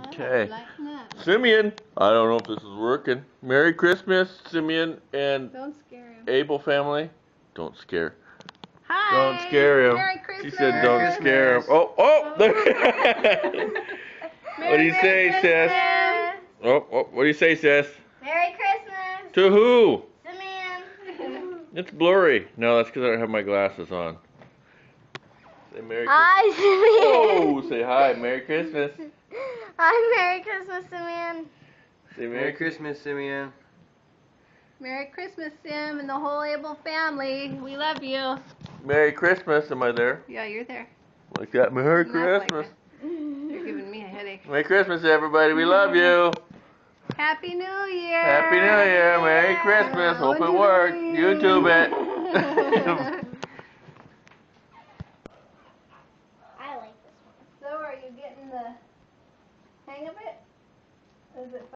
Okay. Simeon, I don't know if this is working. Merry Christmas, Simeon and Don't scare him. Abel family. Don't scare. Hi. Don't scare him. Merry Christmas. She said don't scare him. Oh, oh! What do you say, sis? Oh, what do you say, sis? Merry Christmas. To who? Simeon. It's blurry. No, that's because I don't have my glasses on. Say Merry Christmas. Hi, Simeon. Oh, say hi. Merry Christmas. Hi, Merry Christmas, Simeon. Say Merry Christmas, Simeon. Merry Christmas, Sim, and the whole Abel family. We love you. Merry Christmas. Am I there? Yeah, you're there. Like that. Merry Enough like Christmas. that. You're giving me a headache. Merry Christmas, everybody. We love you. Happy New Year. Happy New Year. Merry Christmas. Hope it worked. YouTube it. I like this one. So, are you getting the hang of it? Is it